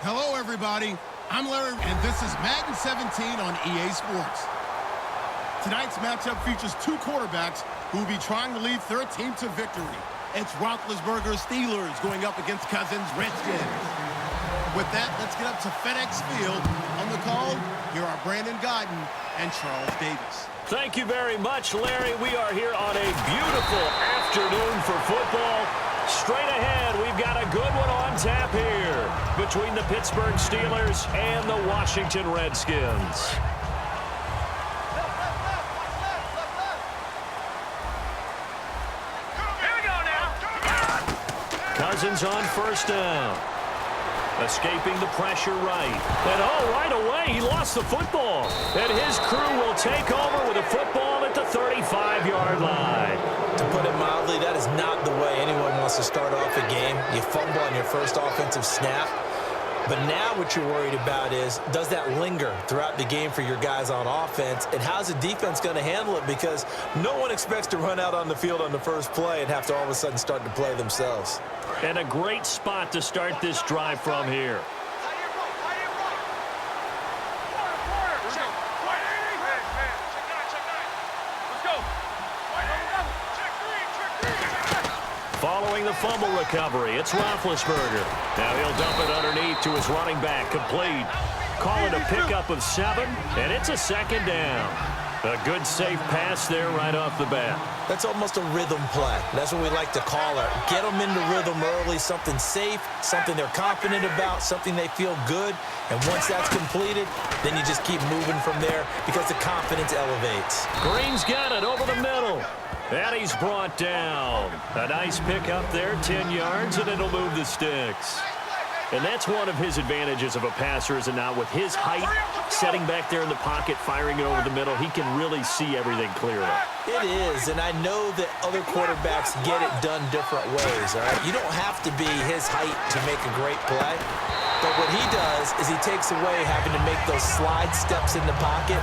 Hello, everybody. I'm Larry, and this is Madden 17 on EA Sports. Tonight's matchup features two quarterbacks who will be trying to lead their team to victory. It's Roethlisberger's Steelers going up against Cousins' Redskins. With that, let's get up to FedEx Field. On the call, here are Brandon Godden and Charles Davis. Thank you very much, Larry. We are here on a beautiful afternoon for football. Straight ahead, we've got a good one on tap here between the Pittsburgh Steelers and the Washington Redskins. Here we go now. Cousins on first down. Escaping the pressure right. And right away, he lost the football. And his crew will take over with a football at the 35-yard line. To put it mildly, that is not the way anyone wants to start off a game. You fumble on your first offensive snap. But now what you're worried about is, does that linger throughout the game for your guys on offense? And how's the defense going to handle it? Because no one expects to run out on the field on the first play and have to all of a sudden start to play themselves. And a great spot to start this drive from here. Following the fumble recovery, it's Roethlisberger. Now he'll dump it underneath to his running back, complete. Call it a pickup of 7, and it's a second down. A good, safe pass there right off the bat. That's almost a rhythm play. That's what we like to call it. Get them into rhythm early, something safe, something they're confident about, something they feel good. And once that's completed, then you just keep moving from there because the confidence elevates. Green's got it over the middle. And he's brought down. A nice pickup there, 10 yards, and it'll move the sticks. And that's one of his advantages of a passer, is it not? With his height, setting back there in the pocket, firing it over the middle, he can really see everything clearly. It is, and I know that other quarterbacks get it done different ways, all right? You don't have to be his height to make a great play. But what he does is he takes away having to make those slide steps in the pocket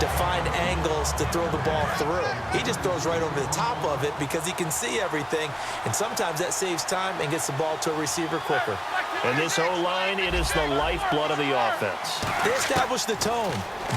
to find angles to throw the ball through. He just throws right over the top of it because he can see everything, and sometimes that saves time and gets the ball to a receiver quicker. And this O-line, it is the lifeblood of the offense. They establish the tone.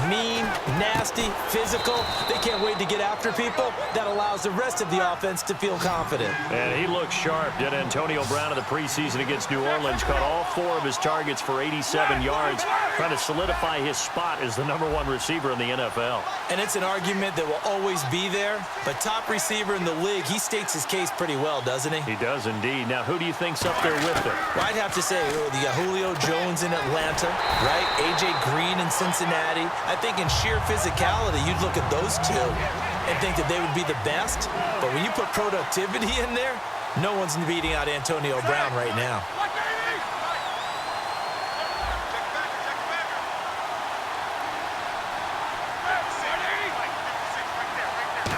Mean, nasty, physical. They can't wait to get after people. That allows the rest of the offense to feel confident. And he looks sharp, did Antonio Brown in the preseason against New Orleans. Caught all 4 of his targets for 87 yards, trying to solidify his spot as the #1 receiver in the NFL. And it's an argument that will always be there, but top receiver in the league, he states his case pretty well, doesn't he? He does indeed. Now, who do you think's up there with him? Well, I'd have to say, you got Julio Jones in Atlanta, right? A.J. Green in Cincinnati. I think in sheer physicality, you'd look at those two and think that they would be the best. But when you put productivity in there, no one's beating out Antonio Brown right now.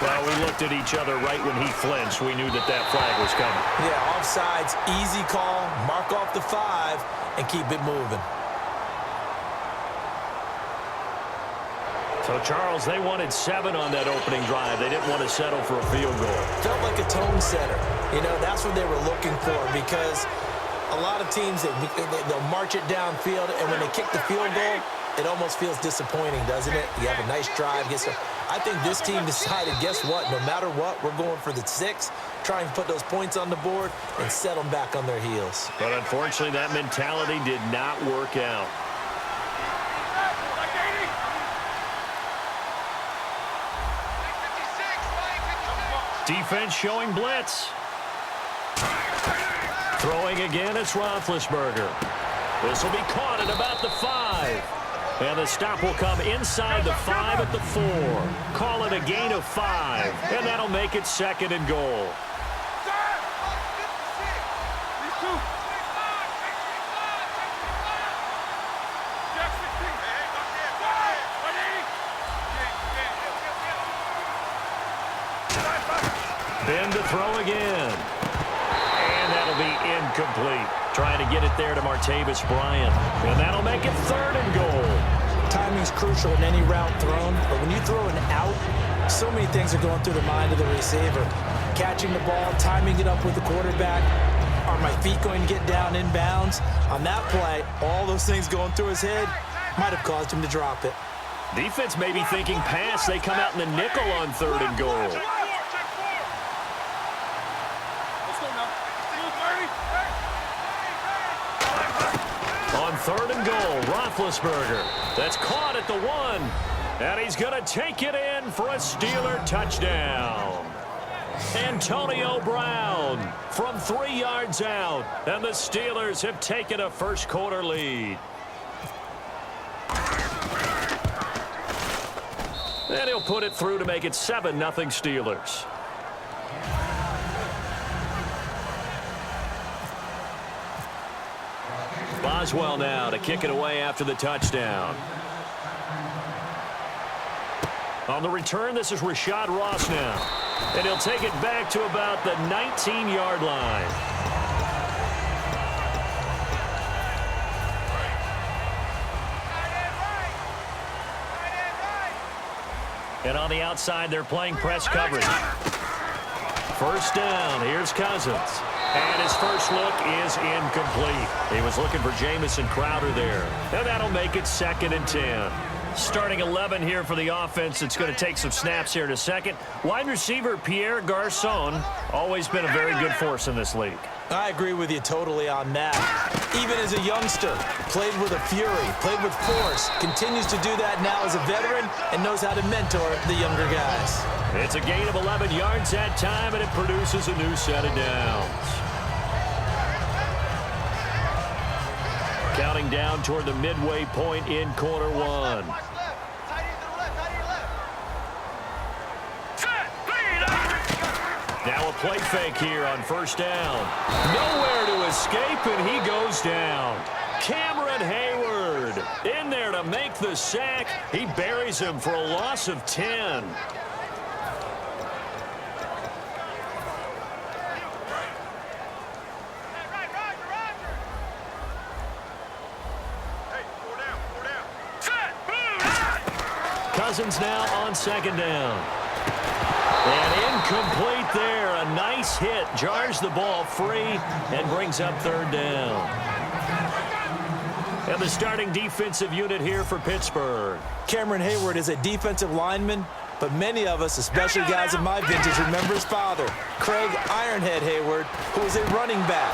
Well, we looked at each other right when he flinched. We knew that flag was coming. Yeah, offsides, easy call, mark off the 5, and keep it moving. So, Charles, they wanted 7 on that opening drive. They didn't want to settle for a field goal. Felt like a tone setter. You know, that's what they were looking for, because a lot of teams, they'll march it downfield, and when they kick the field goal, it almost feels disappointing, doesn't it? You have a nice drive. I think this team decided, guess what? No matter what, we're going for the 6, trying to put those points on the board and set them back on their heels. But unfortunately, that mentality did not work out. Defense showing blitz. Throwing again, it's Roethlisberger. This will be caught at about the 5. And the stop will come inside the 5 at the 4. Call it a gain of 5. And that'll make it 2nd and goal. Ben to throw again. And that'll be incomplete. Trying to get it there to Martavis Bryant. And that'll make it 3rd and goal. Timing's crucial in any route thrown, but when you throw an out, so many things are going through the mind of the receiver. Catching the ball, timing it up with the quarterback, Are my feet going to get down in bounds? On that play, all those things going through his head might have caused him to drop it. Defense may be thinking pass. They come out in the nickel on 3rd and goal. On 3rd and goal, Roethlisberger. That's caught at the 1. And he's going to take it in for a Steeler touchdown. Antonio Brown from 3 yards out. And the Steelers have taken a first-quarter lead. And he'll put it through to make it 7-0 Steelers. Boswell now to kick it away after the touchdown. On the return, this is Rashad Ross now. And he'll take it back to about the 19-yard line. And on the outside, they're playing press coverage. First down, here's Cousins. And his first look is incomplete. He was looking for Jamison Crowder there. And that'll make it 2nd and 10. Starting 11 here for the offense. It's going to take some snaps here in a second. Wide receiver Pierre Garçon, always been a very good force in this league. I agree with you totally on that. Even as a youngster, played with a fury, played with force, continues to do that now as a veteran, and knows how to mentor the younger guys. It's a gain of 11 yards that time, and it produces a new set of downs. Counting down toward the midway point in quarter 1. Now a play fake here on first down. Nowhere to escape, and he goes down. Cameron Hayward in there to make the sack. He buries him for a loss of 10. Cousins now on 2nd down. And incomplete there. A nice hit. Jars the ball free and brings up 3rd down. And the starting defensive unit here for Pittsburgh. Cameron Hayward is a defensive lineman, but many of us, especially guys of my vintage, remember his father, Craig Ironhead Hayward, who was a running back.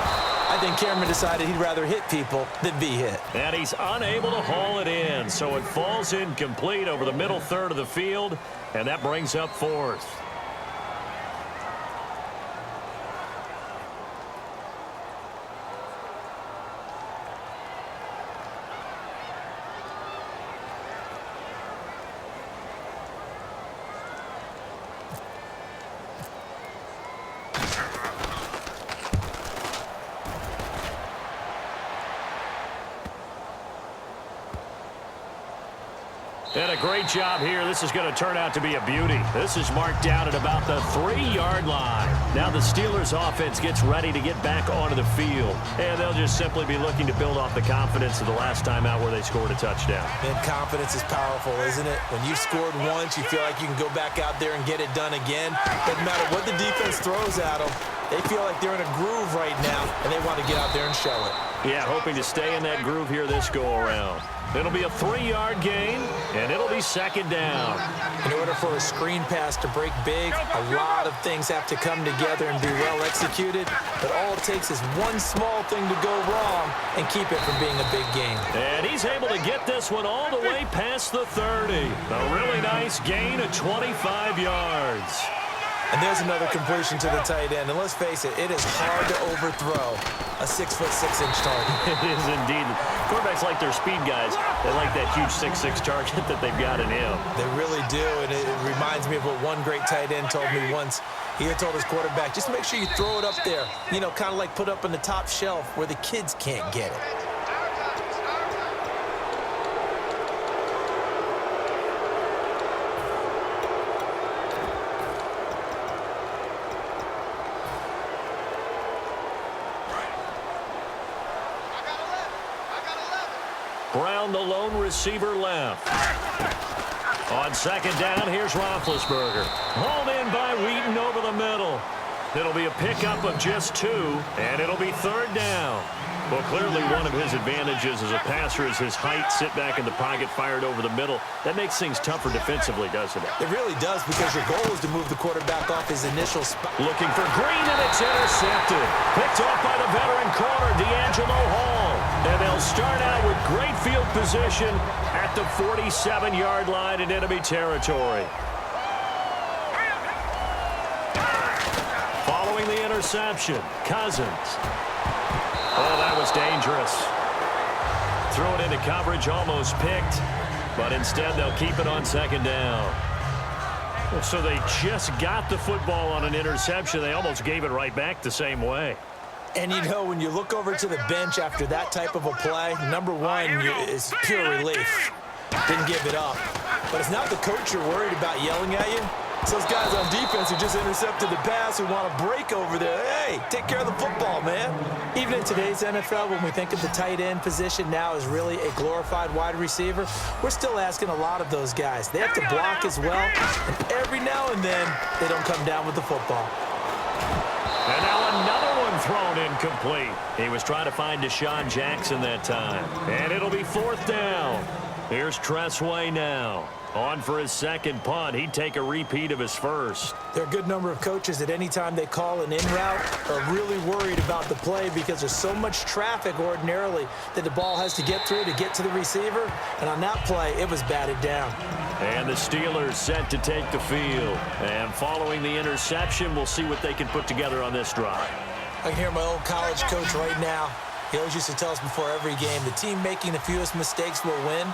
I think Cameron decided he'd rather hit people than be hit. And he's unable to haul it in, so it falls incomplete over the middle 3rd of the field, and that brings up 4th. And a great job here. This is going to turn out to be a beauty. This is marked down at about the 3-yard line. Now the Steelers offense gets ready to get back onto the field. And they'll just simply be looking to build off the confidence of the last time out where they scored a touchdown. And confidence is powerful, isn't it? When you've scored once, you feel like you can go back out there and get it done again. Doesn't matter what the defense throws at them. They feel like they're in a groove right now, and they want to get out there and show it. Yeah, hoping to stay in that groove here this go-around. It'll be a 3-yard gain, and it'll be 2nd down. In order for a screen pass to break big, a lot of things have to come together and be well executed. But all it takes is one small thing to go wrong and keep it from being a big game. And he's able to get this one all the way past the 30. A really nice gain of 25 yards. And there's another completion to the tight end. And let's face it, it is hard to overthrow a 6'6" target. It is indeed. Quarterbacks like their speed guys. They like that huge 6'6" target that they've got in him. They really do, and it reminds me of what one great tight end told me once. He had told his quarterback, just make sure you throw it up there. You know, kind of like put up on the top shelf where the kids can't get it. Brown, the lone receiver, left. On 2nd down, here's Roethlisberger. Hauled in by Wheaton over the middle. It'll be a pickup of just 2, and it'll be 3rd down. Well, clearly one of his advantages as a passer is his height, sit back in the pocket, fired over the middle. That makes things tougher defensively, doesn't it? It really does, because your goal is to move the quarterback off his initial spot. Looking for Green, and it's intercepted. Picked off by the veteran corner, D'Angelo Hall. And they'll start out with great field position at the 47-yard line in enemy territory. Following the interception, Cousins. Oh, that was dangerous. Threw it into coverage, almost picked, but instead they'll keep it on 2nd down. So they just got the football on an interception. They almost gave it right back the same way. And, you know, when you look over to the bench after that type of a play, number one is pure relief. Didn't give it up. But it's not the coach you're worried about yelling at you. It's those guys on defense who just intercepted the pass who want to break over there. Hey, take care of the football, man. Even in today's NFL, when we think of the tight end position now as really a glorified wide receiver, we're still asking a lot of those guys. They have to block as well, and every now and then they don't come down with the football. And now another one thrown incomplete. He was trying to find Deshaun Jackson that time. And it'll be 4th down. Here's Tressway now. On for his 2nd punt. He'd take a repeat of his first. There are a good number of coaches that any time they call an in route are really worried about the play because there's so much traffic ordinarily that the ball has to get through to get to the receiver. And on that play, it was batted down. And the Steelers set to take the field. And following the interception, we'll see what they can put together on this drive. I can hear my old college coach right now. He always used to tell us before every game, the team making the fewest mistakes will win.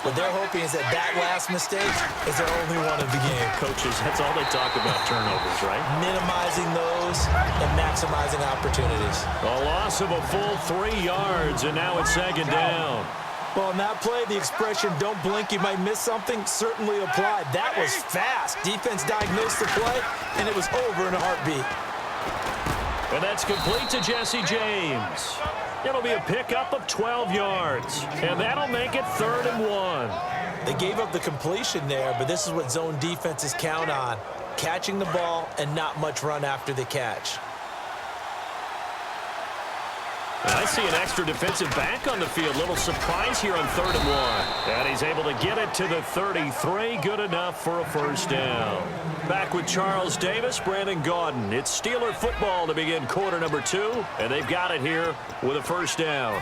What they're hoping is that last mistake is their only one of the game. Coaches, that's all they talk about, turnovers, right? Minimizing those and maximizing opportunities. A loss of a full 3 yards, and now it's 2nd down. Well, on that play, the expression, don't blink, you might miss something, certainly applied. That was fast. Defense diagnosed the play, and it was over in a heartbeat. And that's complete to Jesse James. It'll be a pickup of 12 yards, and that'll make it 3rd and 1. They gave up the completion there, but this is what zone defenses count on, catching the ball and not much run after the catch. I see an extra defensive back on the field. Little surprise here on 3rd and 1. And he's able to get it to the 33. Good enough for a 1st down. Back with Charles Davis, Brandon Gaudin. It's Steeler football to begin quarter number 2. And they've got it here with a 1st down.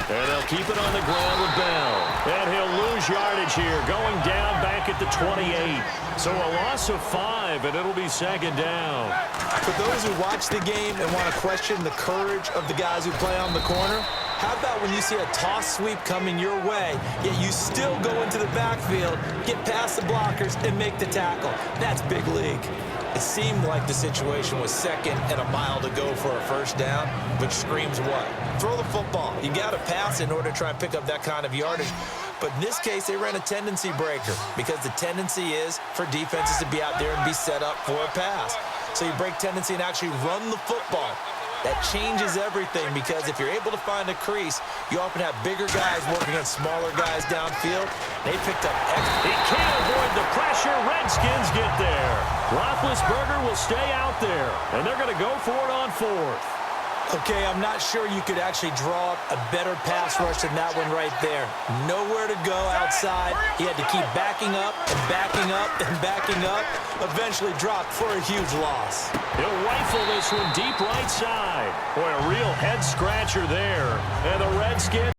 And they'll keep it on the ground with Bell. And he'll lose yardage here, going down back at the 28. So a loss of 5, and it'll be 2nd down. For those who watch the game and want to question the courage of the guys who play on the corner, how about when you see a toss sweep coming your way, yet you still go into the backfield, get past the blockers, and make the tackle? That's big league. It seemed like the situation was 2nd and a mile to go for a 1st down, which screams what? Throw the football. You got to pass in order to try and pick up that kind of yardage. But in this case, they ran a tendency breaker because the tendency is for defenses to be out there and be set up for a pass. So you break tendency and actually run the football. That changes everything because if you're able to find a crease, you often have bigger guys working against smaller guys downfield. They picked up extra. He can't avoid the pressure. Redskins get there. Roethlisberger will stay out there, and they're going to go for it on 4th. Okay, I'm not sure you could actually draw up a better pass rush than that one right there. Nowhere to go outside. He had to keep backing up and backing up and backing up. Eventually dropped for a huge loss. He'll rifle this one deep right side. Boy, a real head scratcher there. And the Redskins